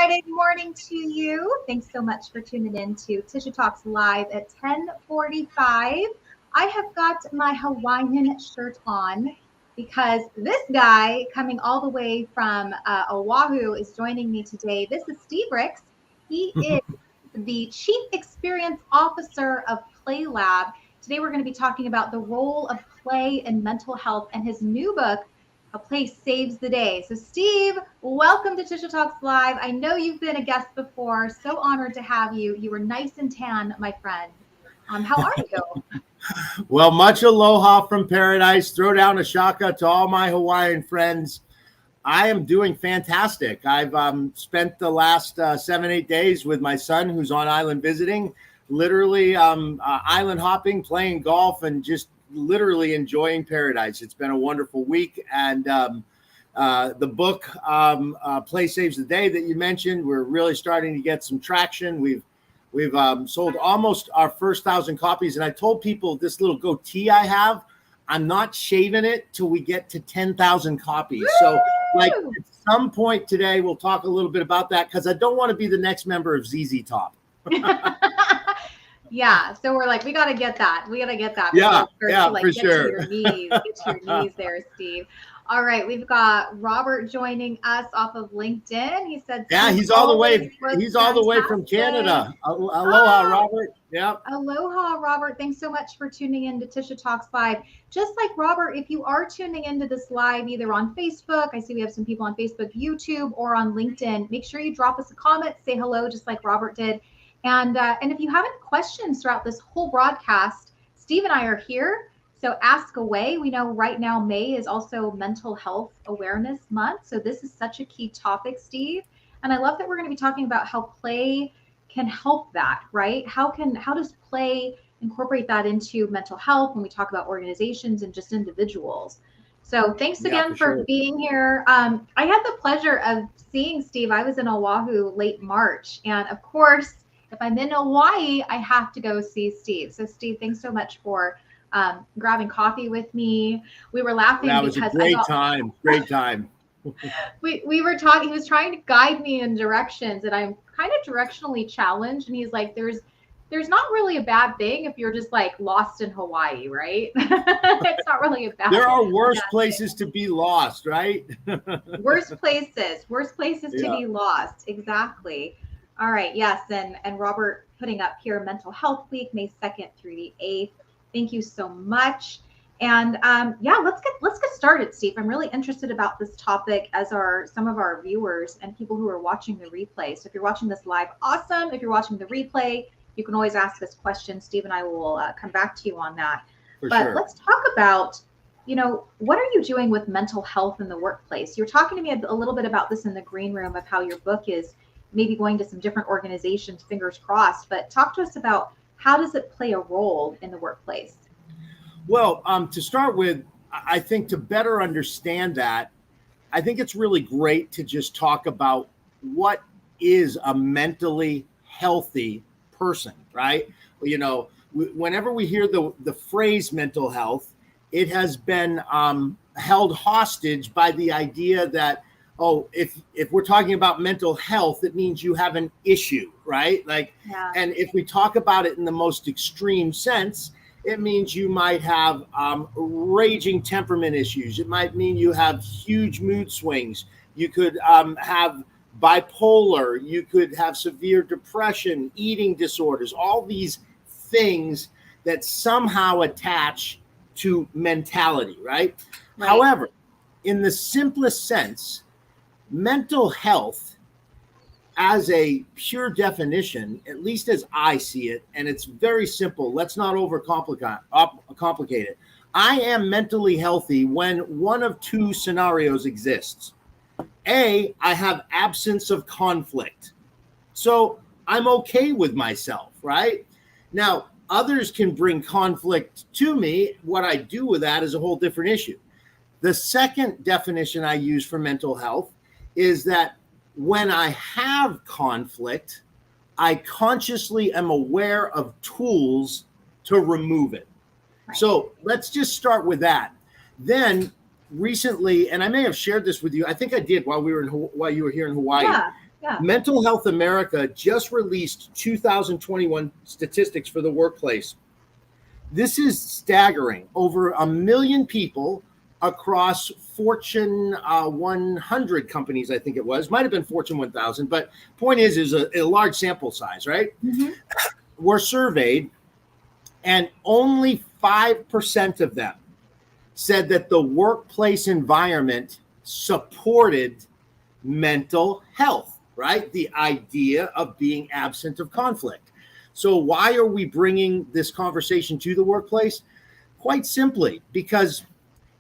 Friday morning to you. Thanks so much for tuning in to Tisha Talks Live at 10:45. I have got my Hawaiian shirt on because this guy coming all the way from Oahu is joining me today. This is Steve Rix. He is the Chief Experience Officer of Play Lab. Today we're going to be talking about the role of play in mental health and his new book, How Play Saves the Day. So Steve, welcome to Tisha Talks Live. I know you've been a guest before. So honored to have you. You were nice and tan, my friend. How are you? Well, much aloha from paradise. Throw down a shaka to all my Hawaiian friends. I am doing fantastic. I've spent the last 7-8 days with my son who's on island visiting, literally island hopping, playing golf, and just literally enjoying paradise. It's been a wonderful week. And the book, Play Saves the Day that you mentioned, we're really starting to get some traction. We've sold almost our first 1,000 copies. And I told people this little goatee I have, I'm not shaving it till we get to 10,000 copies. Woo! So like at some point today, we'll talk a little bit about that because I don't want to be the next member of ZZ Top. Yeah, so we're like, we got to get that. We got to get that. Yeah, like, for get sure. To your knees. Get to your knees there, Steve. All right, we've got Robert joining us off of LinkedIn. He said, "Yeah, he's all the way. He's all the way from Canada. Aloha, Robert. Yeah. Aloha, Robert. Thanks so much for tuning in to Tisha Talks Live. Just like Robert, if you are tuning into this live, either on Facebook, I see we have some people on Facebook, YouTube, or on LinkedIn. Make sure you drop us a comment, say hello, just like Robert did. And if you have any questions throughout this whole broadcast, Steve and I are here. So ask away. We know right now May is also Mental Health Awareness Month. So this is such a key topic, Steve. And I love that we're going to be talking about how play can help that, right? How does play incorporate that into mental health when we talk about organizations and just individuals? So thanks again for being here. I had the pleasure of seeing Steve. I was in Oahu late March. And of course, if I'm in Hawaii, I have to go see Steve. So Steve, thanks so much for grabbing coffee with me. We were laughing because a great time. Great time. we were talking. He was trying to guide me in directions, and I'm kind of directionally challenged. And he's like, "There's not really a bad thing if you're just like lost in Hawaii, right? It's not really a bad. There are worse places to be lost, right? Worst places to be lost. Exactly. All right. Yes. And Robert putting up here Mental Health Week, May 2nd through the 8th. Thank you so much. And let's get started, Steve. I'm really interested about this topic, as are some of our viewers and people who are watching the replay. So if you're watching this live, awesome. If you're watching the replay, you can always ask us questions. Steve and I will come back to you on that. But let's talk about, what are you doing with mental health in the workplace? You were talking to me a little bit about this in the green room of how your book is maybe going to some different organizations, fingers crossed. But talk to us about, how does it play a role in the workplace? Well, to start with, I think to better understand that, I think it's really great to just talk about what is a mentally healthy person, right? Whenever we hear the phrase mental health, it has been held hostage by the idea that, if we're talking about mental health, it means you have an issue, right? And if we talk about it in the most extreme sense, it means you might have raging temperament issues. It might mean you have huge mood swings. You could have bipolar. You could have severe depression, eating disorders, all these things that somehow attach to mentality, right? However, in the simplest sense, mental health, as a pure definition, at least as I see it, and it's very simple. Let's not overcomplicate it. I am mentally healthy when one of two scenarios exists. A, I have absence of conflict. So I'm okay with myself, right? Now, others can bring conflict to me. What I do with that is a whole different issue. The second definition I use for mental health is that when I have conflict, I consciously am aware of tools to remove it. Right. So let's just start with that. Then recently, and I may have shared this with you, I think I did while you were here in Hawaii. Yeah. Mental Health America just released 2021 statistics for the workplace. This is staggering. Over 1 million people across Fortune 100 companies, I think it was. Might have been Fortune 1000, but point is a large sample size, right? Mm-hmm. Were surveyed, and only 5% of them said that the workplace environment supported mental health, right? The idea of being absent of conflict. So why are we bringing this conversation to the workplace? Quite simply, because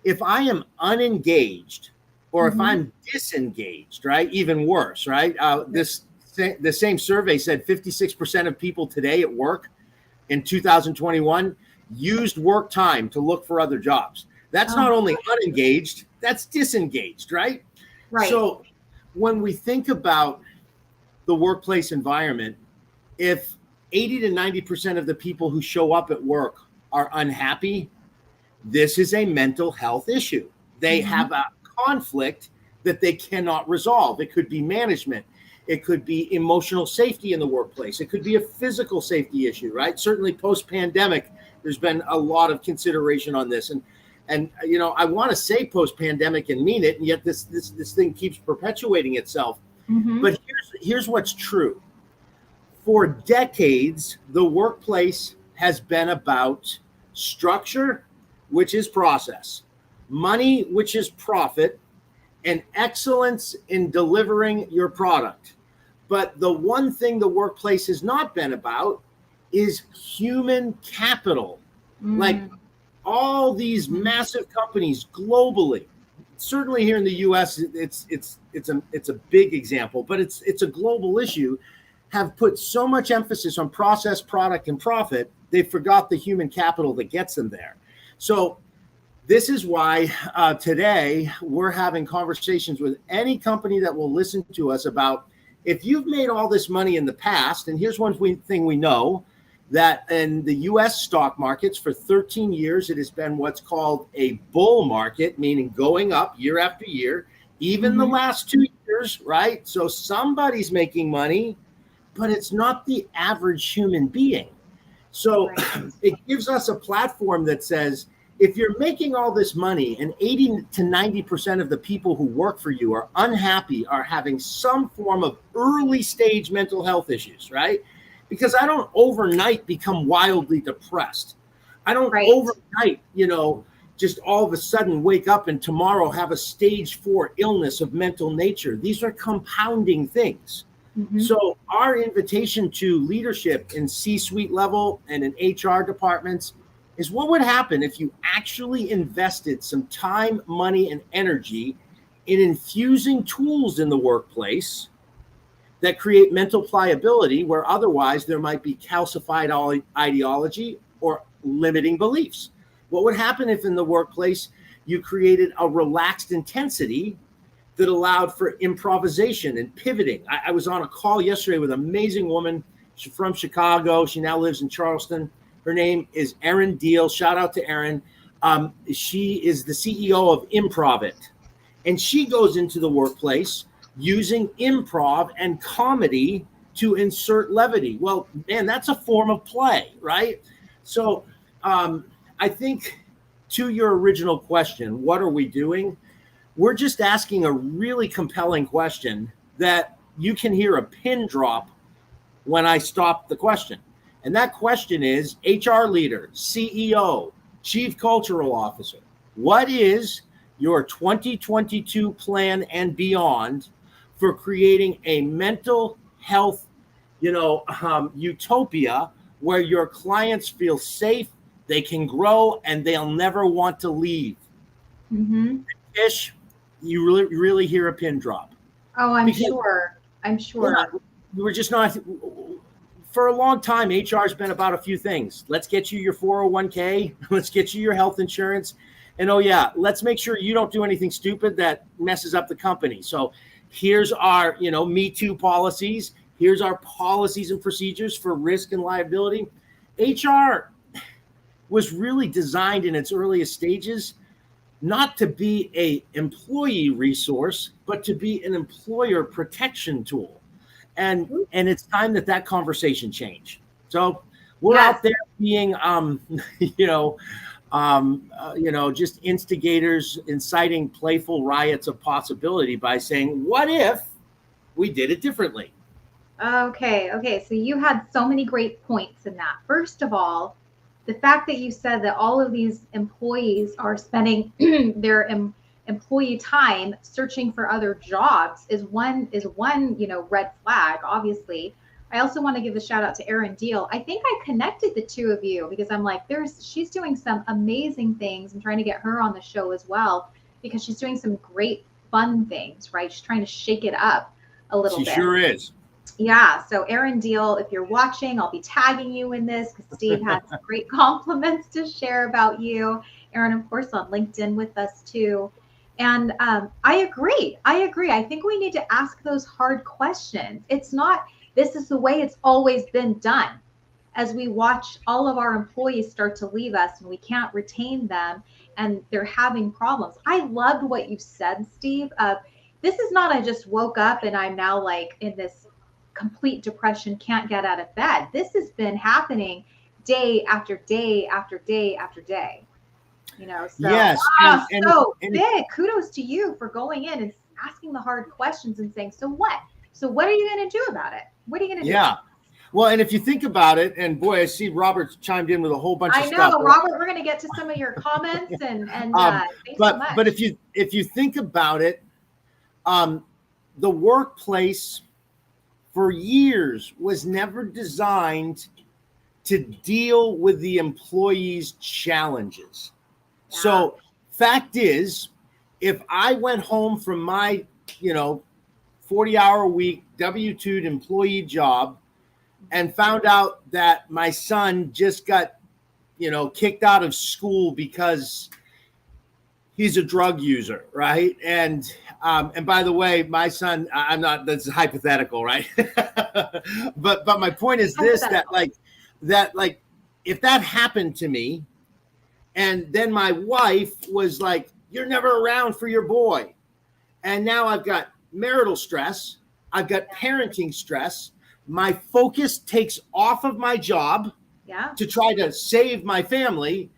if I am unengaged or if I'm disengaged, right? Even worse, right? The same survey said 56% of people today at work in 2021 used work time to look for other jobs. That's not only unengaged, that's disengaged, right? Right. So when we think about the workplace environment, if 80 to 90% of the people who show up at work are unhappy, this is a mental health issue. They have a conflict that they cannot resolve. It could be management. It could be emotional safety in the workplace. It could be a physical safety issue, right? Certainly post-pandemic, there's been a lot of consideration on this. And you know, I want to say post-pandemic and mean it, and yet this thing keeps perpetuating itself. But here's what's true. For decades, the workplace has been about structure, which is process, money, which is profit, and excellence in delivering your product. But the one thing the workplace has not been about is human capital. Like all these massive companies globally, certainly here in the US, it's a big example, but it's a global issue, have put so much emphasis on process, product, and profit, they forgot the human capital that gets them there. So this is why today we're having conversations with any company that will listen to us about, if you've made all this money in the past, and here's one thing we know, that in the US stock markets for 13 years, it has been what's called a bull market, meaning going up year after year, even the last 2 years, right? So somebody's making money, but it's not the average human being. So it gives us a platform that says, if you're making all this money and 80 to 90% of the people who work for you are unhappy, are having some form of early stage mental health issues, right? Because I don't overnight become wildly depressed. I don't overnight, you know, just all of a sudden wake up and tomorrow have a stage 4 illness of mental nature. These are compounding things. So our invitation to leadership in C-suite level and in HR departments is, what would happen if you actually invested some time, money, and energy in infusing tools in the workplace that create mental pliability where otherwise there might be calcified ideology or limiting beliefs? What would happen if in the workplace you created a relaxed intensity that allowed for improvisation and pivoting? I was on a call yesterday with an amazing woman. She's from Chicago. She now lives in Charleston. Her name is Erin Deal. Shout out to Erin. She is the CEO of Improvit. And she goes into the workplace using improv and comedy to insert levity. Well, man, that's a form of play, right? So I think, to your original question, what are we doing? We're just asking a really compelling question that you can hear a pin drop when I stop the question. And that question is, HR leader, CEO, chief cultural officer, what is your 2022 plan and beyond for creating a mental health, utopia where your clients feel safe, they can grow, and they'll never want to leave? Ish, you really hear a pin drop. Oh, I'm sure. Yeah, we're just not. For a long time, HR has been about a few things. Let's get you your 401k. Let's get you your health insurance. And oh yeah, let's make sure you don't do anything stupid that messes up the company. So here's our, Me Too policies. Here's our policies and procedures for risk and liability. HR was really designed in its earliest stages not to be a employee resource, but to be an employer protection tool. and it's time that conversation change. So we're out there being just instigators, inciting playful riots of possibility by saying, what if we did it differently? Okay. So you had so many great points in that. First of all, the fact that you said that all of these employees are spending their employee time searching for other jobs is one red flag, obviously. I also want to give a shout out to Erin Deal. I think I connected the two of you because I'm like, she's doing some amazing things. I'm trying to get her on the show as well because she's doing some great fun things, right? She's trying to shake it up a little bit. She sure is. Yeah. So Erin Deal, if you're watching, I'll be tagging you in this because Steve had some great compliments to share about you. Erin, of course, on LinkedIn with us too. And I agree. I think we need to ask those hard questions. It's not, this is the way it's always been done. As we watch all of our employees start to leave us and we can't retain them and they're having problems. I loved what you said, Steve. This is not, I just woke up and I'm now like in this complete depression, can't get out of bed. This has been happening day after day after day after day. So yes, big kudos to you for going in and asking the hard questions and saying, so what are you going to do about it? What are you going to do? Yeah. Well, and if you think about it, and boy, I see Robert's chimed in with a whole bunch of stuff. I know, Robert, we're going to get to some of your comments and thanks so much. But if you think about it, the workplace for years was never designed to deal with the employees' challenges. Yeah. So fact is, if I went home from my, 40-hour a week W-2 employee job and found out that my son just got, kicked out of school because he's a drug user, right? And by the way, my son, I'm not, that's hypothetical, right? but my point is this, that if that happened to me, and then my wife was like, you're never around for your boy. And now I've got marital stress. I've got parenting stress. My focus takes off of my job to try to save my family.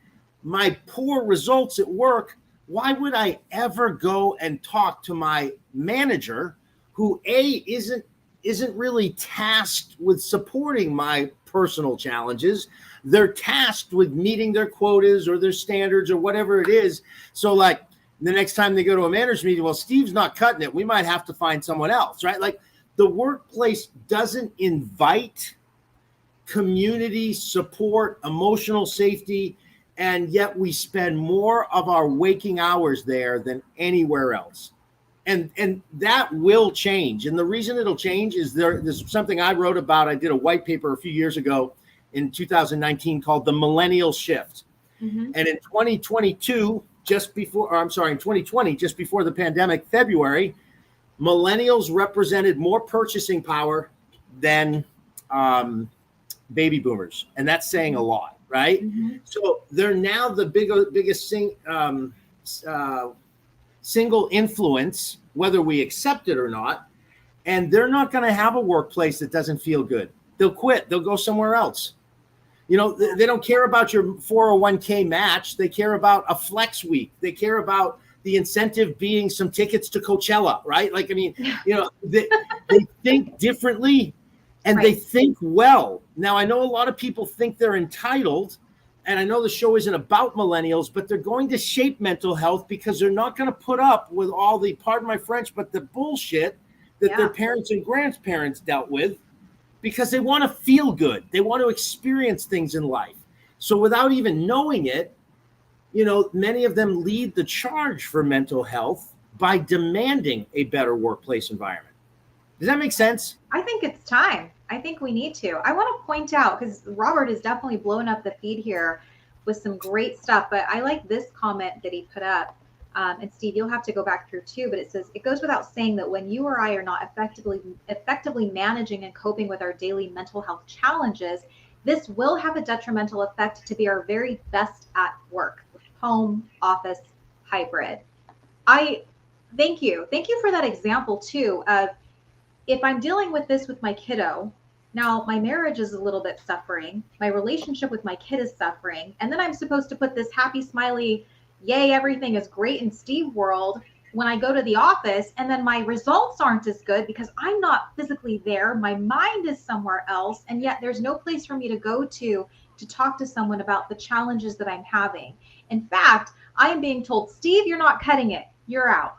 My poor results at work. Why would I ever go and talk to my manager who isn't really tasked with supporting my personal challenges? They're tasked with meeting their quotas or their standards or whatever it is. So like the next time they go to a manager's meeting, well, Steve's not cutting it. We might have to find someone else, right? Like the workplace doesn't invite community support, emotional safety, and yet we spend more of our waking hours there than anywhere else. And that will change. And the reason it'll change is there's something I wrote about. I did a white paper a few years ago in 2019 called The Millennial Shift. Mm-hmm. And in 2020, just before the pandemic, February, millennials represented more purchasing power than baby boomers. And that's saying a lot, right? Mm-hmm. So they're now the biggest single influence, whether we accept it or not. And they're not going to have a workplace that doesn't feel good. They'll quit. They'll go somewhere else. They don't care about your 401k match. They care about a flex week. They care about the incentive being some tickets to Coachella, right? Like, I mean, they think differently and they think well. Now, I know a lot of people think they're entitled, and I know the show isn't about millennials, but they're going to shape mental health because they're not going to put up with all the, pardon my French, but the bullshit that their parents and grandparents dealt with. Because they want to feel good. They want to experience things in life. So without even knowing it, many of them lead the charge for mental health by demanding a better workplace environment. Does that make sense? I think it's time. I think we need to. I want to point out, because Robert is definitely blowing up the feed here with some great stuff, but I like this comment that he put up. And Steve, you'll have to go back through too, but it says, it goes without saying that when you or I are not effectively managing and coping with our daily mental health challenges, this will have a detrimental effect to be our very best at work, home, office, hybrid. Thank you for that example too of if I'm dealing with this with my kiddo, now my marriage is a little bit suffering, my relationship with my kid is suffering, and then I'm supposed to put this happy, smiley, yay, everything is great in Steve world when I go to the office, and then my results aren't as good because I'm not physically there. My mind is somewhere else, and yet there's no place for me to go to talk to someone about the challenges that I'm having. In fact, I am being told, Steve, you're not cutting it. You're out.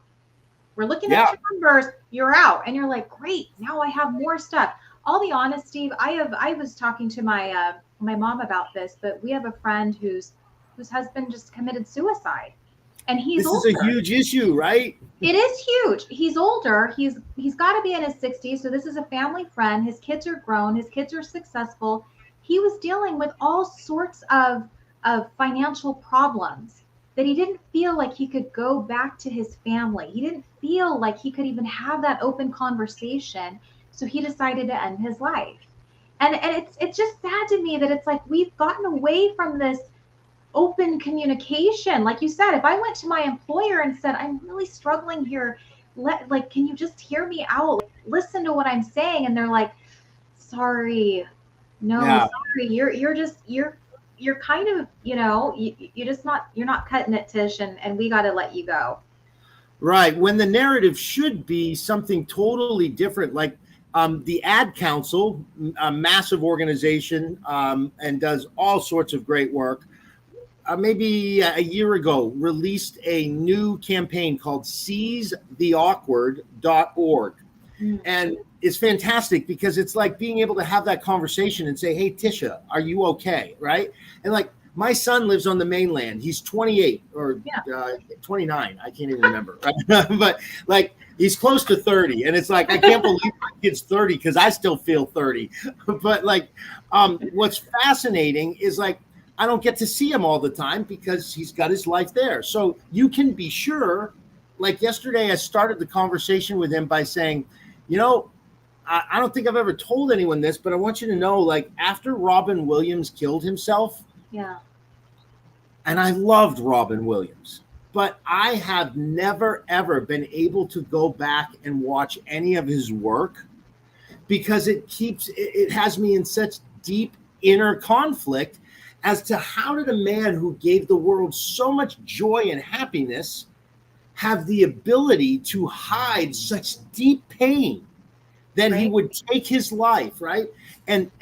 We're looking at Yeah. your numbers. You're out. And you're like, great. Now I have more stuff. I'll be honest, Steve. I was talking to my mom about this, but we have a friend whose husband just committed suicide, and he's This older. is a huge issue, right? It is huge. He's older. He's got to be in his 60s. So this is a family friend. His kids are grown. His kids are successful. He was dealing with all sorts of financial problems that he didn't feel like he could go back to his family. He didn't feel like he could even have that open conversation. So he decided to end his life. And it's just sad to me that it's like we've gotten away from this open communication. Like you said, if I went to my employer and said, I'm really struggling here, can you just hear me out? Like, listen to what I'm saying. And they're like, sorry, no, Yeah. sorry, you're kind of, you're not cutting it, Tish, and we got to let you go. Right. When the narrative should be something totally different, like the Ad Council, a massive organization, and does all sorts of great work. Maybe a year ago, released a new campaign called seizetheawkward.org. And it's fantastic because it's like being able to have that conversation and say, hey, Tisha, are you okay? Right. And like my son lives on the mainland. He's 28 or 29. I can't even remember. But like he's close to 30. And it's like, I can't believe my kid's 30 because I still feel 30. But like what's fascinating is like, I don't get to see him all the time because he's got his life there. So you can be sure, like yesterday, I started the conversation with him by saying, I don't think I've ever told anyone this, but I want you to know, like after Robin Williams killed himself. Yeah. And I loved Robin Williams, but I have never, ever been able to go back and watch any of his work because it has me in such deep inner conflict as to how did a man who gave the world so much joy and happiness have the ability to hide such deep pain that he would take his life, right? And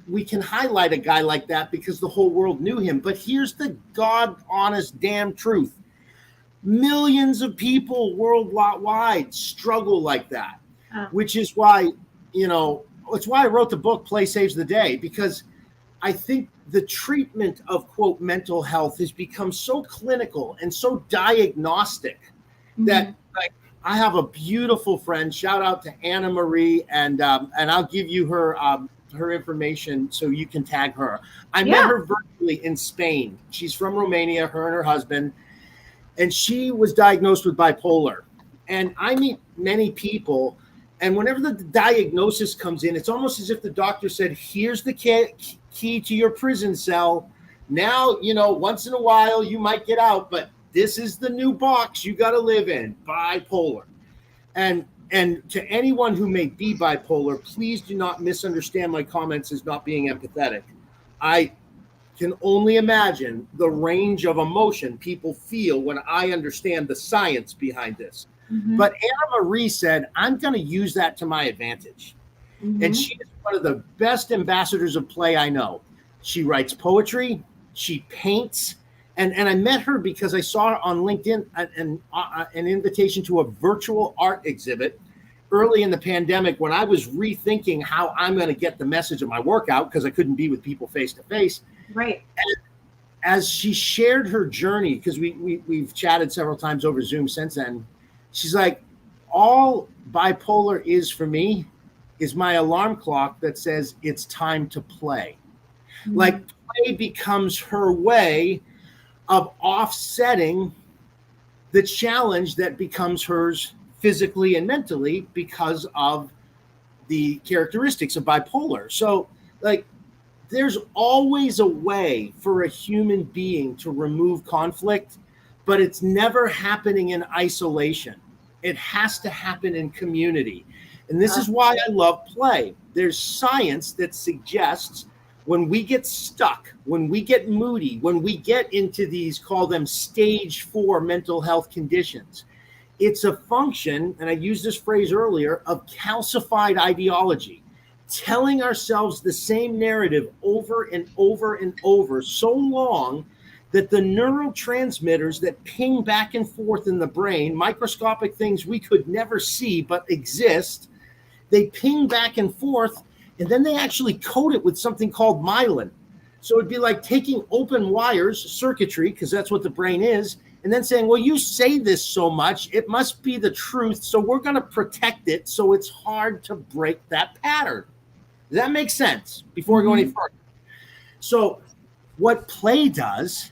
we can highlight a guy like that because the whole world knew him. But here's the God honest damn truth. Millions of people worldwide struggle like that, which is why, it's why I wrote the book, Play Saves the Day, because I think the treatment of, quote, mental health has become so clinical and so diagnostic that like, I have a beautiful friend, shout out to Anna Marie, and I'll give you her information so you can tag her. I met her virtually in Spain. She's from Romania, her and her husband, and she was diagnosed with bipolar. And I meet many people, and whenever the diagnosis comes in, it's almost as if the doctor said, here's the key to your prison cell. Now, once in a while you might get out, but this is the new box you got to live in, bipolar. And to anyone who may be bipolar, please do not misunderstand my comments as not being empathetic. I can only imagine the range of emotion people feel when I understand the science behind this. But Anna Marie said, I'm going to use that to my advantage. And she is one of the best ambassadors of play I know. She writes poetry, she paints, and I met her because I saw her on LinkedIn an invitation to a virtual art exhibit early in the pandemic when I was rethinking how I'm going to get the message of my work out because I couldn't be with people face to face. Right. And as she shared her journey, because we've chatted several times over Zoom since then, she's like, all bipolar is for me is my alarm clock that says it's time to play. Like play becomes her way of offsetting the challenge that becomes hers physically and mentally because of the characteristics of bipolar. So like there's always a way for a human being to remove conflict, but it's never happening in isolation. It has to happen in community. And this is why I love play. There's science that suggests when we get stuck, when we get moody, when we get into these, call them stage 4 mental health conditions, it's a function, and I used this phrase earlier, of calcified ideology, telling ourselves the same narrative over and over and over so long that the neurotransmitters that ping back and forth in the brain, microscopic things we could never see but exist, they ping back and forth, and then they actually code it with something called myelin. So it'd be like taking open wires, circuitry, because that's what the brain is, and then saying, well, you say this so much, it must be the truth, so we're going to protect it so it's hard to break that pattern. Does that make sense before we go any further? So what play does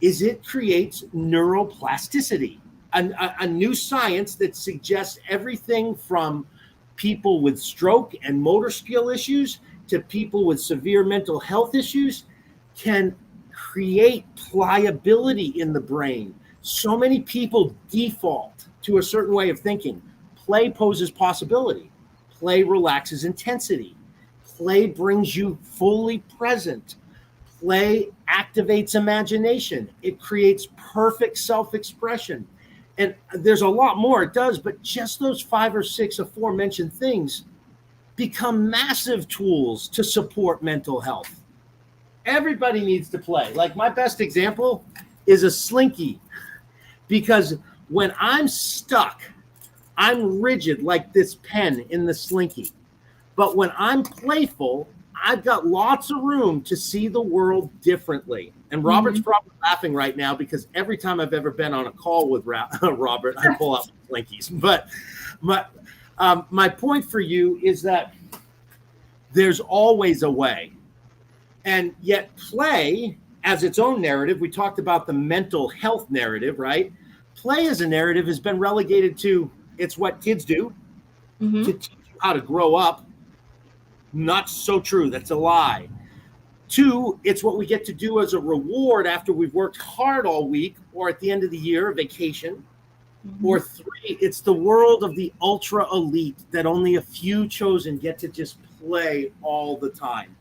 is it creates neuroplasticity, a new science that suggests everything from people with stroke and motor skill issues to people with severe mental health issues can create pliability in the brain. So many people default to a certain way of thinking. Play poses possibility. Play relaxes intensity. Play brings you fully present. Play activates imagination. It creates perfect self-expression. And there's a lot more it does, but just those 5 or 6 aforementioned things become massive tools to support mental health. Everybody needs to play. Like my best example is a slinky, because when I'm stuck, I'm rigid like this pen in the slinky. But when I'm playful, I've got lots of room to see the world differently. And Robert's probably laughing right now because every time I've ever been on a call with Robert, I pull out slinkies. But my point for you is that there's always a way. And yet play as its own narrative, we talked about the mental health narrative, right? Play as a narrative has been relegated to, it's what kids do to teach you how to grow up. Not so true. That's a lie. 2, it's what we get to do as a reward after we've worked hard all week or at the end of the year, vacation. Or 3, it's the world of the ultra elite that only a few chosen get to just play all the time.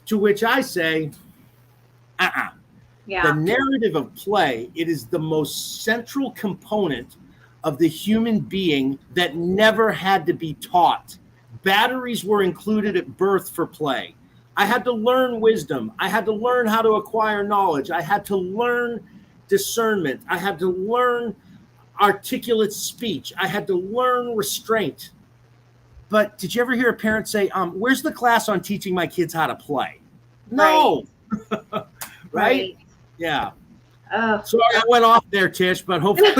To which I say, Yeah. The narrative of play, it is the most central component of the human being that never had to be taught. Batteries were included at birth for play. I had to learn wisdom. I had to learn how to acquire knowledge. I had to learn discernment. I had to learn articulate speech. I had to learn restraint. But did you ever hear a parent say, where's the class on teaching my kids how to play? No. Right? Yeah. Sorry, I went off there, Tish, but hopefully.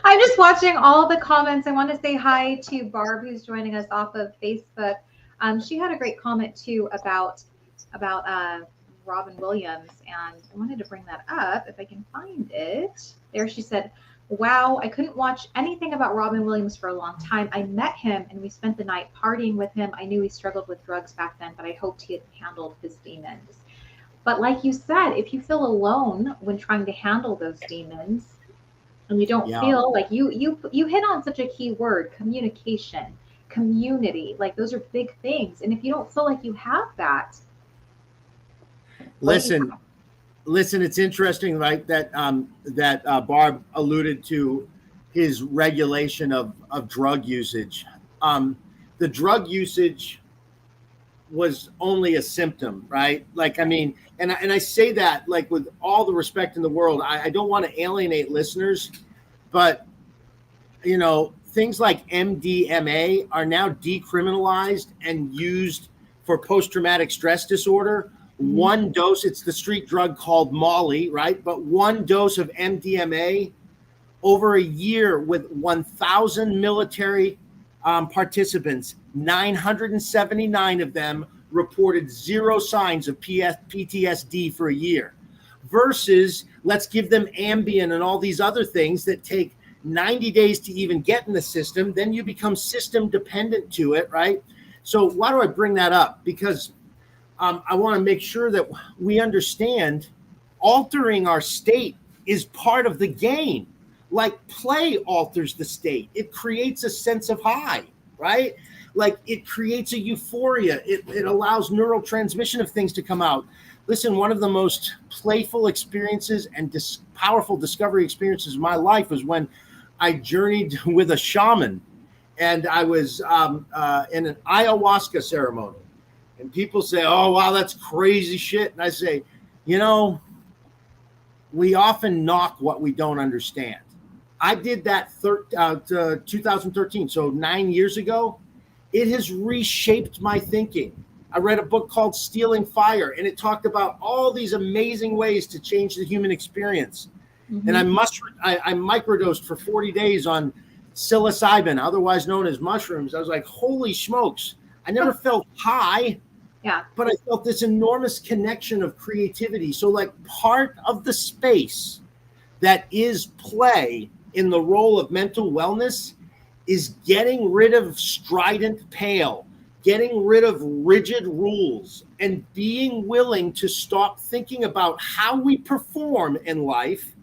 I'm just watching all the comments. I want to say hi to Barb, who's joining us off of Facebook. She had a great comment too about Robin Williams, and I wanted to bring that up if I can find it. There, she said, "Wow, I couldn't watch anything about Robin Williams for a long time. I met him and we spent the night partying with him. I knew he struggled with drugs back then, but I hoped he had handled his demons." But like you said, if you feel alone when trying to handle those demons, and you don't feel like you hit on such a key word, communication, community, like those are big things. And if you don't feel like you have that, listen, it's interesting, right? That Barb alluded to his regulation of drug usage. The drug usage was only a symptom, right? Like, I mean, and I say that like with all the respect in the world. I don't want to alienate listeners, but you know, things like MDMA are now decriminalized and used for post-traumatic stress disorder. One dose, it's the street drug called Molly, right? But one dose of MDMA over a year with 1,000 military participants, 979 of them reported 0 signs of PTSD for a year, versus let's give them Ambien and all these other things that take 90 days to even get in the system. Then you become system dependent to it, right? So why do I bring that up? Because I want to make sure that we understand altering our state is part of the game. Like play alters the state. It creates a sense of high, right? Like it creates a euphoria. It allows neurotransmission of things to come out. Listen, one of the most playful experiences and powerful discovery experiences of my life was when I journeyed with a shaman, and I was in an ayahuasca ceremony. And people say, oh, wow, that's crazy shit. And I say, you know, we often knock what we don't understand. I did that 2013, so 9 years ago. It has reshaped my thinking. I read a book called Stealing Fire, and it talked about all these amazing ways to change the human experience. Mm-hmm. And I microdosed for 40 days on psilocybin, otherwise known as mushrooms. I was like, holy smokes. I never felt high. Yeah. But I felt this enormous connection of creativity. So like part of the space that is play in the role of mental wellness is getting rid of strident pale, getting rid of rigid rules, and being willing to stop thinking about how we perform in life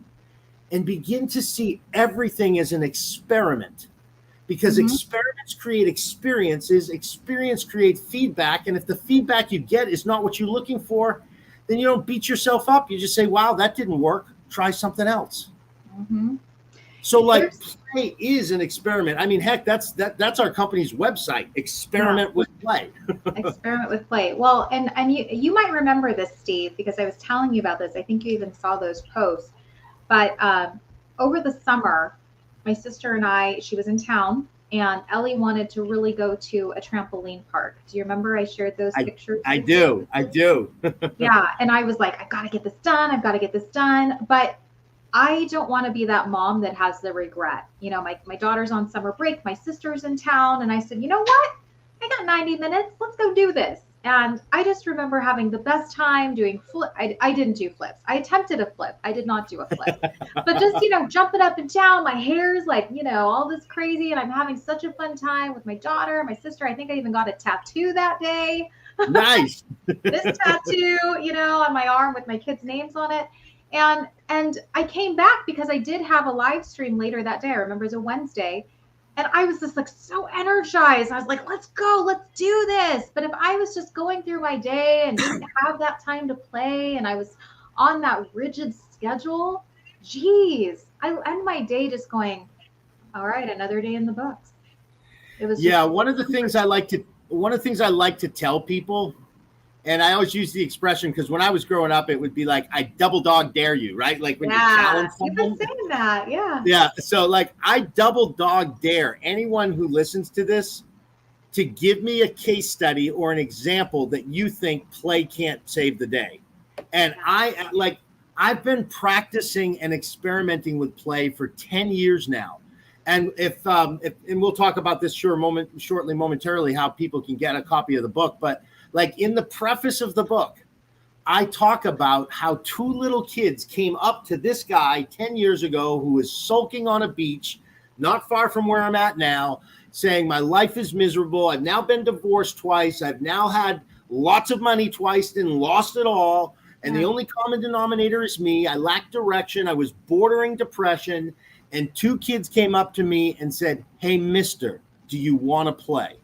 and begin to see everything as an experiment. Because experiments create experiences, experience create feedback, and if the feedback you get is not what you're looking for, then you don't beat yourself up. You just say, wow, that didn't work. Try something else. Mm-hmm. So like play is an experiment. I mean, heck, that's our company's website, Experiment with Play. Experiment with Play. Well, and you might remember this, Steve, because I was telling you about this. I think you even saw those posts. But over the summer, my sister and I, she was in town, and Ellie wanted to really go to a trampoline park. Do you remember I shared those pictures? I do. Yeah. And I was like, I've got to get this done. But I don't want to be that mom that has the regret. You know, my daughter's on summer break. My sister's in town. And I said, you know what? I got 90 minutes. Let's go do this. And I just remember having the best time doing flip. I didn't do flips. I attempted a flip. I did not do a flip. But just, jumping up and down. My hair's like, all this crazy. And I'm having such a fun time with my daughter, my sister. I think I even got a tattoo that day. Nice. This tattoo, on my arm with my kids' names on it. And I came back because I did have a live stream later that day. I remember it was a Wednesday. And I was just like so energized. I was like, let's go, let's do this. But if I was just going through my day and didn't have that time to play, and I was on that rigid schedule, geez, I end my day just going, all right, another day in the books. It was one of the things I like to tell people, and I always use the expression because when I was growing up, it would be like, I double dog dare you, right? Like when you challenge someone. You've been saying that, yeah. Yeah, so like I double dog dare anyone who listens to this to give me a case study or an example that you think play can't save the day. And I've been practicing and experimenting with play for 10 years now. And if we'll talk about this momentarily, how people can get a copy of the book, but like in the preface of the book, I talk about how two little kids came up to this guy 10 years ago who was sulking on a beach, not far from where I'm at now, saying, my life is miserable. I've now been divorced twice. I've now had lots of money twice and lost it all. And the only common denominator is me. I lack direction. I was bordering depression. And two kids came up to me and said, hey, mister, do you want to play?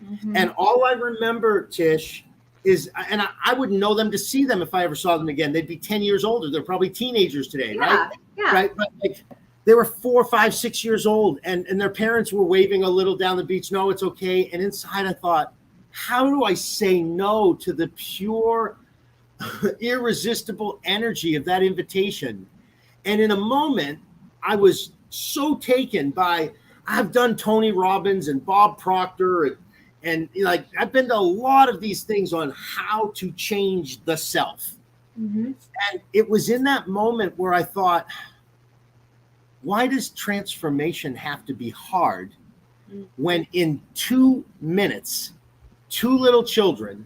Mm-hmm. And all I remember, Tish, is, and I wouldn't know them to see them if I ever saw them again. They'd be 10 years older. They're probably teenagers today, right? Yeah. Right. But like they were 4, 5, 6 years old, and their parents were waving a little down the beach. No, it's okay. And inside I thought, how do I say no to the pure, irresistible energy of that invitation? And in a moment, I was so taken by, I've done Tony Robbins and Bob Proctor and like I've been to a lot of these things on how to change the self. Mm-hmm. And it was in that moment where I thought, why does transformation have to be hard when in 2 minutes, two little children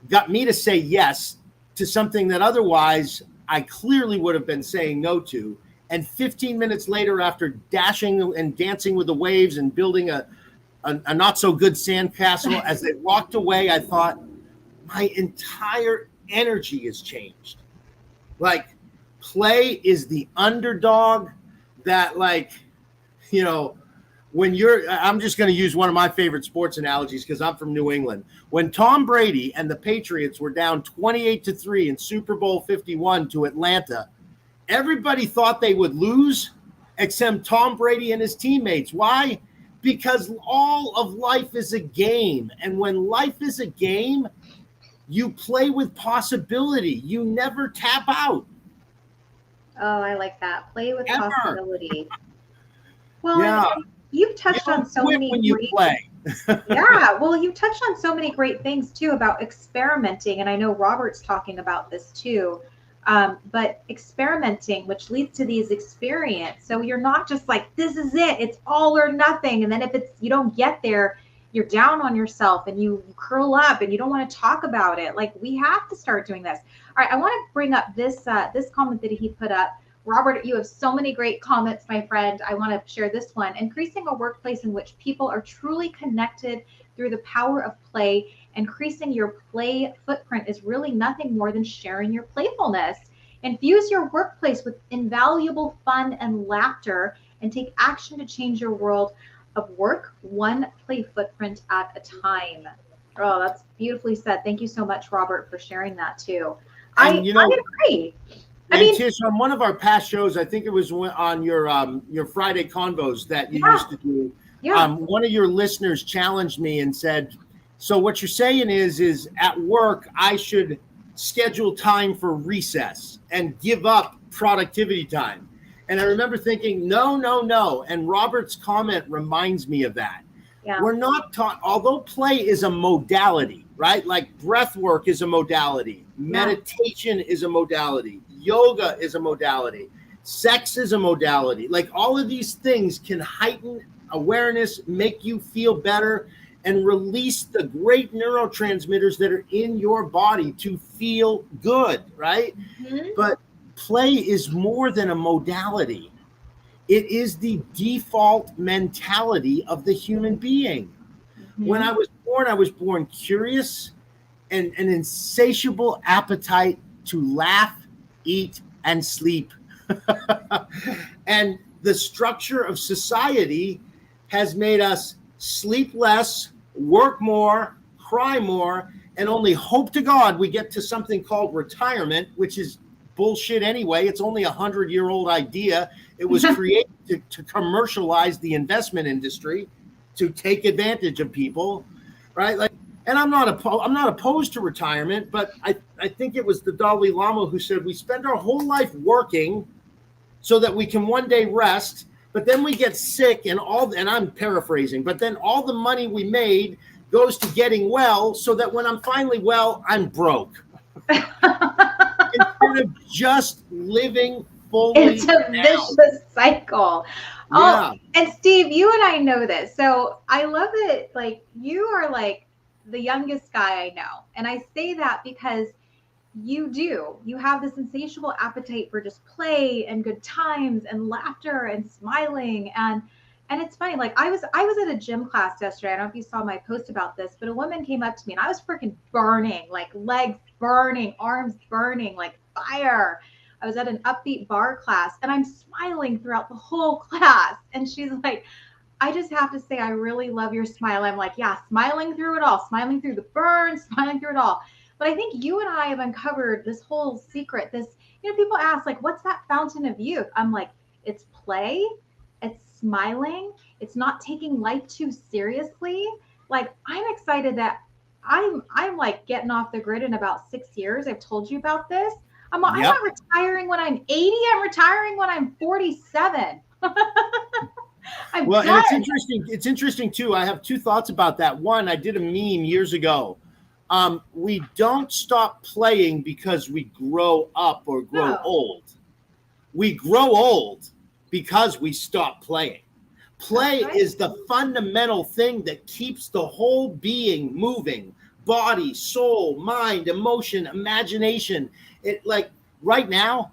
got me to say yes to something that otherwise I clearly would have been saying no to. And 15 minutes later, after dashing and dancing with the waves and building a not so good sandcastle, as they walked away, I thought, my entire energy has changed. Like play is the underdog that, like, I'm just going to use one of my favorite sports analogies because I'm from New England. When Tom Brady and the Patriots were down 28-3 in Super Bowl 51 to Atlanta, everybody thought they would lose except Tom Brady and his teammates. Why? Because all of life is a game. And when life is a game, you play with possibility. You never tap out. Oh, I like that. Play with Ever. Possibility. Well, yeah. and you've touched on so many when you play. Yeah, well, you touched on so many great things too about experimenting, and I know Robert's talking about this too. But experimenting, which leads to these experiences. So you're not just like, this is it, it's all or nothing. And then if you don't get there, you're down on yourself and you curl up and you don't want to talk about it. Like, we have to start doing this. All right, I want to bring up this comment that he put up. Robert, you have so many great comments, my friend. I want to share this one. Increasing a workplace in which people are truly connected through the power of play. Increasing your play footprint is really nothing more than sharing your playfulness. Infuse your workplace with invaluable fun and laughter, and take action to change your world of work, one play footprint at a time. Oh, that's beautifully said. Thank you so much, Robert, for sharing that too. I agree. Tish, on one of our past shows, I think it was on your Friday convos that you used to do. Yeah. One of your listeners challenged me and said, so what you're saying is at work, I should schedule time for recess and give up productivity time. And I remember thinking, no. And Robert's comment reminds me of that. Yeah. We're not taught, although play is a modality, right? Like breath work is a modality. Meditation is a modality. Yoga is a modality. Sex is a modality. Like, all of these things can heighten awareness, make you feel better, and release the great neurotransmitters that are in your body to feel good, right? Mm-hmm. But play is more than a modality. It is the default mentality of the human being. Mm-hmm. When I was born curious and an insatiable appetite to laugh, eat, and sleep. And the structure of society has made us sleep less, work more, cry more, and only hope to God we get to something called retirement, which is bullshit anyway. It's only 100-year-old idea. It was created to commercialize the investment industry, to take advantage of people, right? Like, and I'm not opposed to retirement, but I think it was the Dalai Lama who said we spend our whole life working so that we can one day rest, but then we get sick and I'm paraphrasing, but then all the money we made goes to getting well so that when I'm finally well, I'm broke. Instead of just living fully. It's a vicious cycle. Yeah. Oh, and Steve, you and I know this. So I love it. Like, you are like the youngest guy I know. And I say that because you have this insatiable appetite for just play and good times and laughter and smiling. And it's funny, like I was at a gym class yesterday. I don't know if you saw my post about this, but a woman came up to me and I was freaking burning, like legs burning, arms burning, like fire. I was at an upbeat bar class and I'm smiling throughout the whole class. And she's like, I just have to say, I really love your smile. I'm like, yeah, smiling through it all, smiling through the burn, smiling through it all. But I think you and I have uncovered this whole secret. People ask, like, what's that fountain of youth? I'm like, it's play, it's smiling, it's not taking life too seriously. Like, I'm excited that I'm like getting off the grid in about 6 years. I've told you about this. I'm not retiring when I'm 80. I'm retiring when I'm 47. And it's interesting. It's interesting too. I have two thoughts about that. One, I did a meme years ago. We don't stop playing because we grow up or grow old. We grow old because we stop playing. Play is the fundamental thing that keeps the whole being moving. Body, soul, mind, emotion, imagination. It, like, right now,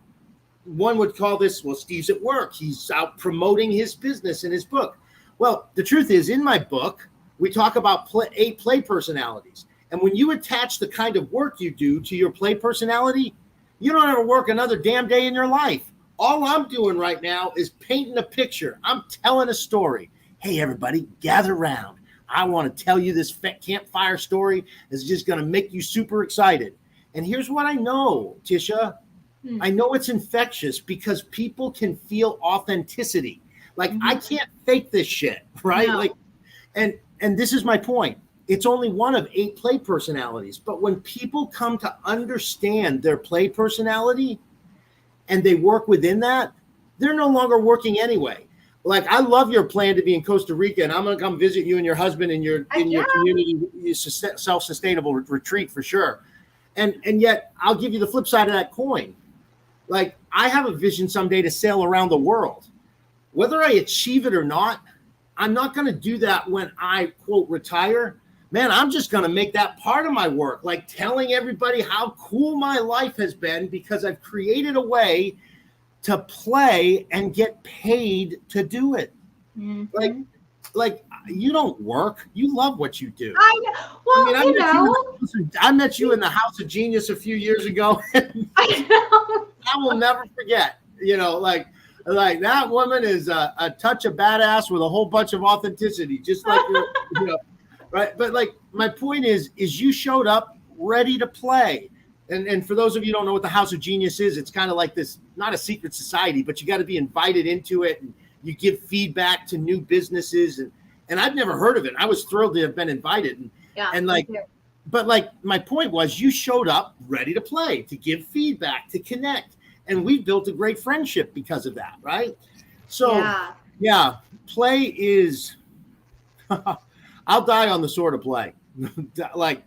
one would call this, well, Steve's at work. He's out promoting his business in his book. Well, the truth is, in my book, we talk about 8 play personalities. And when you attach the kind of work you do to your play personality, you don't ever work another damn day in your life. All I'm doing right now is painting a picture. I'm telling a story. Hey, everybody, gather around. I want to tell you this campfire story is just going to make you super excited. And here's what I know, Tisha. I know it's infectious because people can feel authenticity. Like, I can't fake this shit, right? No. Like, and this is my point. It's only one of 8 play personalities. But when people come to understand their play personality and they work within that, they're no longer working anyway. Like, I love your plan to be in Costa Rica, and I'm going to come visit you and your husband in your community self-sustainable retreat for sure. And yet I'll give you the flip side of that coin. Like, I have a vision someday to sail around the world. Whether I achieve it or not, I'm not going to do that when I, quote, retire. Man, I'm just going to make that part of my work, like telling everybody how cool my life has been because I've created a way to play and get paid to do it. Like you don't work. You love what you do. I know. Well, I met you in the House of Genius a few years ago. I know. I will never forget, like that woman is a touch of badass with a whole bunch of authenticity, just like right. But like, my point is you showed up ready to play. And for those of you who don't know what the House of Genius is, it's kind of like this, not a secret society, but you got to be invited into it, and you give feedback to new businesses. And I've never heard of it. I was thrilled to have been invited. But like, my point was, you showed up ready to play, to give feedback, to connect. And we've built a great friendship because of that, right? So, yeah play is, I'll die on the sword of play. Like,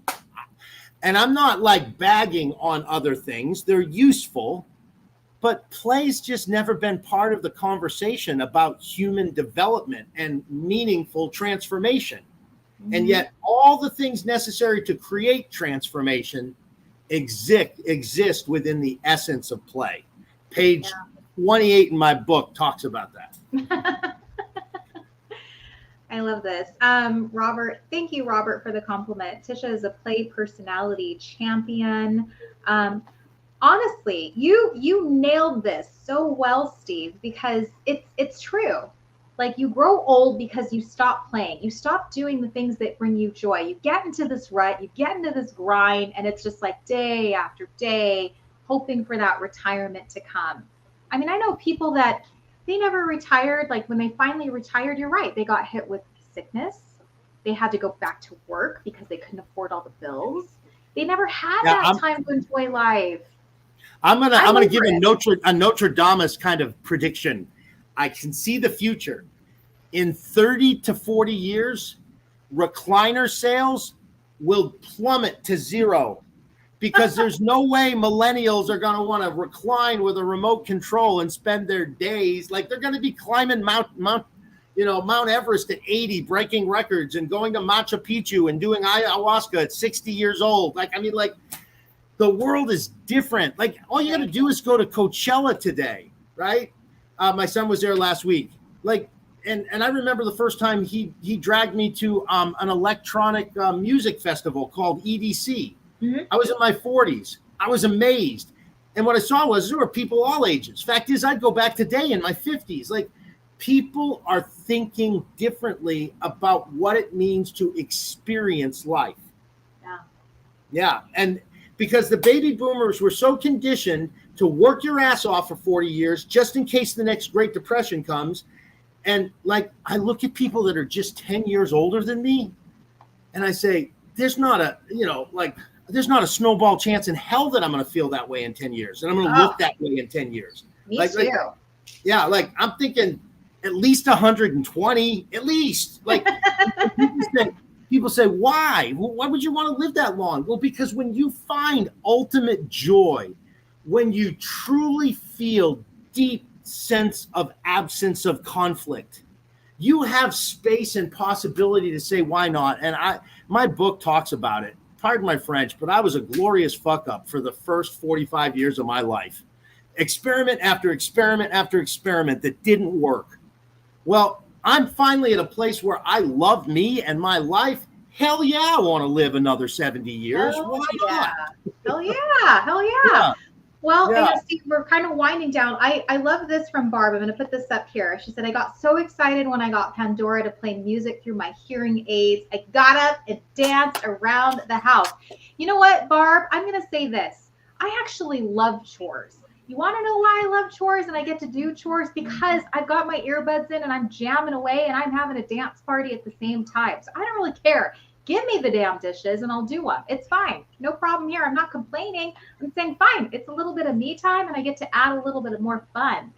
and I'm not like bagging on other things. They're useful, but play's just never been part of the conversation about human development and meaningful transformation. And yet all the things necessary to create transformation exist within the essence of play. Page 28 in my book talks about that. I love this. Robert, thank you, Robert, for the compliment. Tisha is a play personality champion. Honestly, you nailed this so well, Steve, because it's true. Like, you grow old because you stop playing. You stop doing the things that bring you joy. You get into this rut, you get into this grind, and it's just like day after day, hoping for that retirement to come. I mean, I know people that they never retired. Like, when they finally retired, you're right, they got hit with sickness. They had to go back to work because they couldn't afford all the bills. They never had that time to enjoy life. I'm gonna give a Notre Dame kind of prediction. I can see the future. In 30 to 40 years, recliner sales will plummet to zero, because there's no way millennials are going to want to recline with a remote control and spend their days like they're going to be climbing Mount Everest at 80, breaking records, and going to Machu Picchu and doing ayahuasca at 60 years old. Like, I mean, like, the world is different. Like, all you got to do is go to Coachella today, right? My son was there last week. Like, and I remember the first time he dragged me to an electronic music festival called EDC. I was in my 40s. I was amazed. And what I saw was there were people all ages. Fact is, I'd go back today in my 50s. Like, people are thinking differently about what it means to experience life. Yeah. And because the baby boomers were so conditioned to work your ass off for 40 years, just in case the next Great Depression comes. And like, I look at people that are just 10 years older than me, and I say, there's not a snowball chance in hell that I'm going to feel that way in 10 years. And I'm going to look that way in 10 years. Me too. Like, I'm thinking at least 120, at least. Like, people say, why? Why would you want to live that long? Well, because when you find ultimate joy, when you truly feel deep sense of absence of conflict, you have space and possibility to say, why not? And my book talks about it. Pardon my French, but I was a glorious fuck up for the first 45 years of my life. Experiment after experiment after experiment that didn't work. Well, I'm finally at a place where I love me and my life. Hell yeah, I want to live another 70 years. Why not? Hell yeah. Well, Yeah. Steve, we're kind of winding down. I love this from Barb. I'm going to put this up here. She said, I got so excited when I got Pandora to play music through my hearing aids. I got up and danced around the house. You know what, Barb? I'm going to say this. I actually love chores. You want to know why I love chores and I get to do chores? Because I've got my earbuds in and I'm jamming away and I'm having a dance party at the same time. So I don't really care. Give me the damn dishes and I'll do them. It's fine. No problem here. I'm not complaining. I'm saying, fine. It's a little bit of me time and I get to add a little bit of more fun.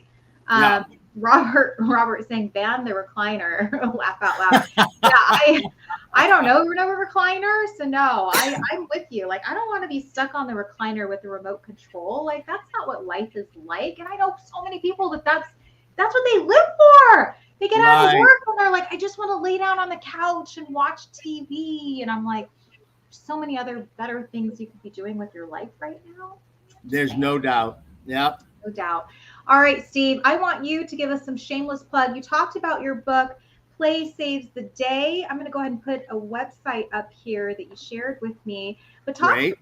Yeah. Robert saying, ban the recliner. Laugh out loud. Yeah, I don't know. We're never recliners. So no, I'm with you. Like, I don't want to be stuck on the recliner with the remote control. Like, that's not what life is like. And I know so many people that's what they live for. They get out of work and they're like, I just want to lay down on the couch and watch TV. And I'm like, so many other better things you could be doing with your life right now. There's no doubt. Yep. No doubt. All right, Steve, I want you to give us some shameless plug. You talked about your book, Play Saves the Day. I'm going to go ahead and put a website up here that you shared with me. But talk a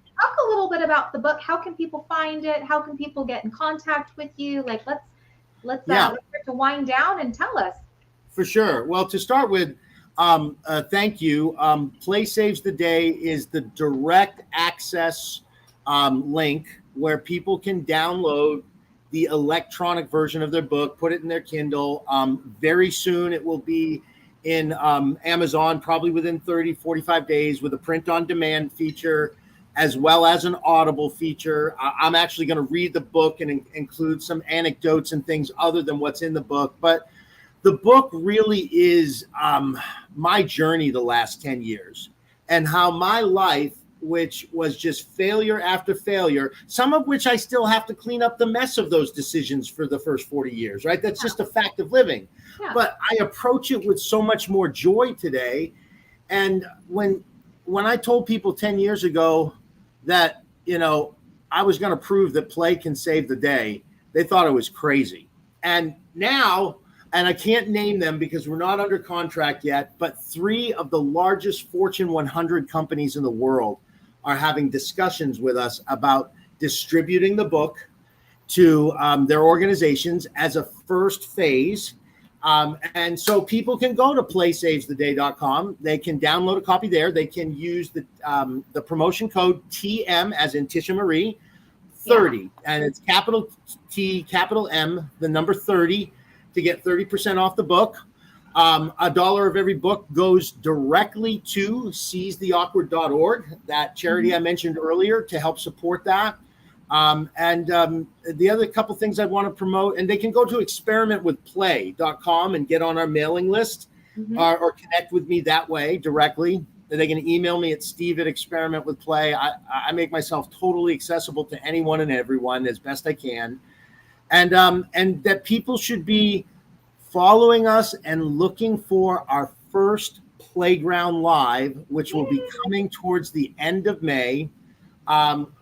little bit about the book. How can people find it? How can people get in contact with you? Like, let's start to wind down and tell us. For sure. Well, to start with, thank you. Play Saves the Day is the direct access link where people can download the electronic version of their book, put it in their Kindle. Very soon it will be in Amazon, probably within 30, 45 days with a print on demand feature, as well as an Audible feature. I'm actually going to read the book and include some anecdotes and things other than what's in the book. But the book really is my journey the last 10 years and how my life, which was just failure after failure, some of which I still have to clean up the mess of those decisions for the first 40 years, right? That's just a fact of living. Yeah. But I approach it with so much more joy today. And when I told people 10 years ago that, I was going to prove that play can save the day, they thought I was crazy. And now, and I can't name them because we're not under contract yet, but 3 of the largest Fortune 100 companies in the world are having discussions with us about distributing the book to their organizations as a first phase. And so people can go to playsavestheday.com. They can download a copy there. They can use the promotion code TM, as in Tisha Marie, 30. And it's capital T, capital M, the number 30, to get 30% off the book. $1 of every book goes directly to seizetheawkward.org, that charity I mentioned earlier, to help support that. And the other couple things I want to promote, and they can go to experimentwithplay.com and get on our mailing list, or connect with me that way directly. They can email me at steve@experimentwithplay. I make myself totally accessible to anyone and everyone as best I can. And that people should be following us and looking for our first Playground Live, which will be coming towards the end of May.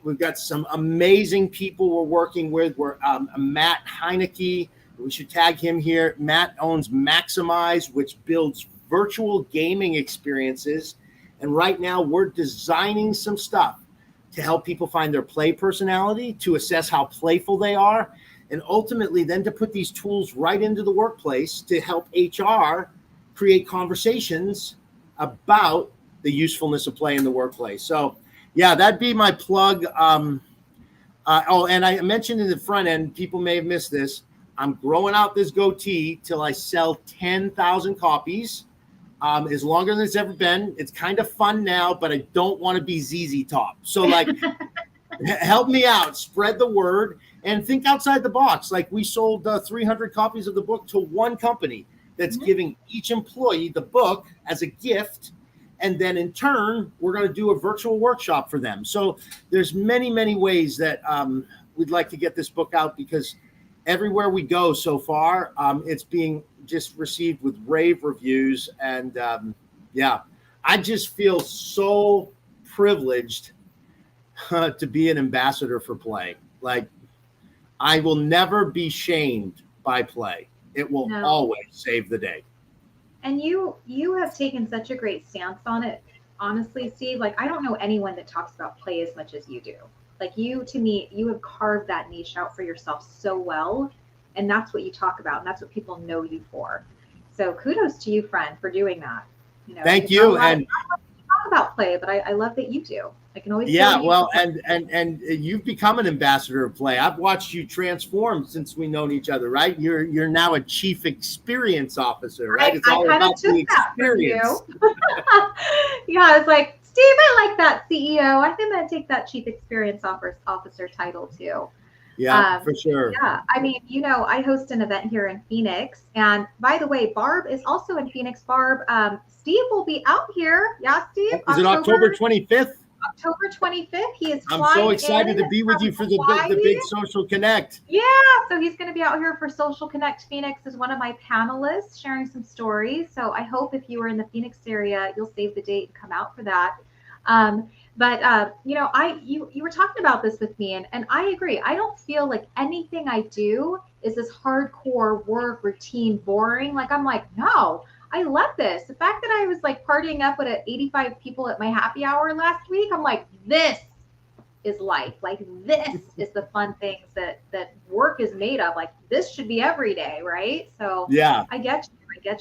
We've got some amazing people we're working with. We're Matt Heineke. We should tag him here. Matt owns Maximize, which builds virtual gaming experiences. And right now we're designing some stuff to help people find their play personality, to assess how playful they are, and ultimately then to put these tools right into the workplace to help HR create conversations about the usefulness of play in the workplace. So yeah, that'd be my plug. And I mentioned in the front end, people may have missed this, I'm growing out this goatee till I sell 10,000 copies. As longer than it's ever been. It's kind of fun now, but I don't want to be ZZ Top. So like, help me out, spread the word, and think outside the box. Like, we sold 300 copies of the book to one company that's giving each employee the book as a gift. And then in turn, we're going to do a virtual workshop for them. So there's many, many ways that we'd like to get this book out, because everywhere we go so far, it's being just received with rave reviews. And I just feel so privileged to be an ambassador for play. Like, I will never be shamed by play. It will always save the day. And you have taken such a great stance on it. Honestly, Steve, like, I don't know anyone that talks about play as much as you do. Like you, to me, you have carved that niche out for yourself so well. And that's what you talk about. And that's what people know you for. So kudos to you, friend, for doing that. You know, Thank you. And talk about play, but I love that you do. I can always yeah, well, and you've become an ambassador of play. I've watched you transform since we've known each other, right? You're now a chief experience officer, right? It's all about the experience. Yeah, I was like, Steve, I like that CEO. I think I'd take that chief experience officer title too. Yeah, for sure. Yeah, I mean, you know, I host an event here in Phoenix, and by the way, Barb is also in Phoenix. Barb, Steve will be out here. Yeah, Steve. Is it October 25th? October 25th. He is I'm so excited to be with you for the big Social Connect. Yeah, so he's going to be out here for Social Connect Phoenix as one of my panelists, sharing some stories. So I hope if you are in the Phoenix area, you'll save the date and come out for that. But you know, you were talking about this with me, and I agree. I don't feel like anything I do is this hardcore work routine boring. Like I'm like, no, I love this. The fact that I was like partying up with 85 people at my happy hour last week, I'm like, this is life. Like this is the fun things that work is made of. Like this should be every day, right? So yeah, I get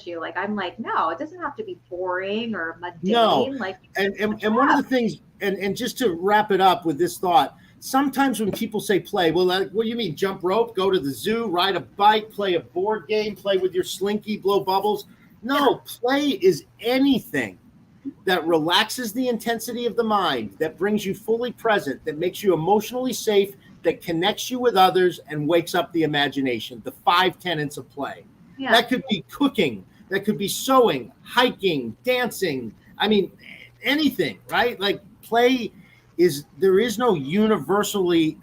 you. Like I'm like, no, it doesn't have to be boring or mundane. No, like and one of the things, and just to wrap it up with this thought, sometimes when people say play, well, what do you mean? Jump rope, go to the zoo, ride a bike, play a board game, play with your slinky, blow bubbles. No, play is anything that relaxes the intensity of the mind, that brings you fully present, that makes you emotionally safe, that connects you with others and wakes up the imagination. The 5 tenets of play. Yeah. That could be cooking, that could be sewing, hiking, dancing. I mean, anything, right? Like play there is no universally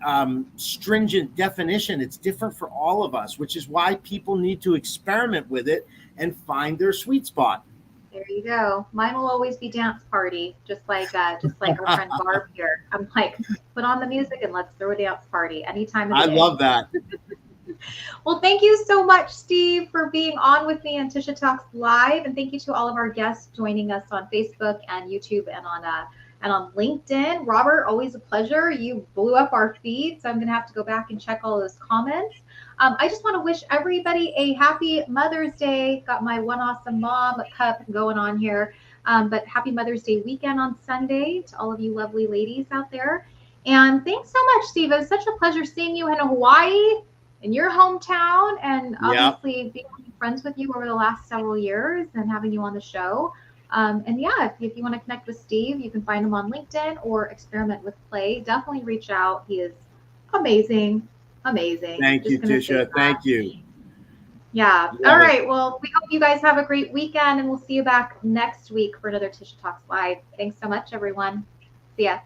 stringent definition. It's different for all of us, which is why people need to experiment with it and find their sweet spot. There you go. Mine will always be dance party, just like our friend Barb here. I'm like, put on the music and let's throw a dance party anytime of the day. I love that. Well, thank you so much, Steve, for being on with me on Tisha Talks Live, and thank you to all of our guests joining us on Facebook and YouTube and on LinkedIn. Robert, always a pleasure. You blew up our feed, so I'm going to have to go back and check all those comments. I just want to wish everybody a happy Mother's Day. Got my One Awesome Mom cup going on here. But happy Mother's Day weekend on Sunday to all of you lovely ladies out there. And thanks so much, Steve. It was such a pleasure seeing you in Hawaii, in your hometown, and obviously being friends with you over the last several years and having you on the show. And yeah, if you want to connect with Steve, you can find him on LinkedIn or Experiment with Play. Definitely reach out. He is amazing. Thank you, Tisha. Thank you. Yeah. All right. Well, we hope you guys have a great weekend, and we'll see you back next week for another Tisha Talks Live. Thanks so much, everyone. See ya.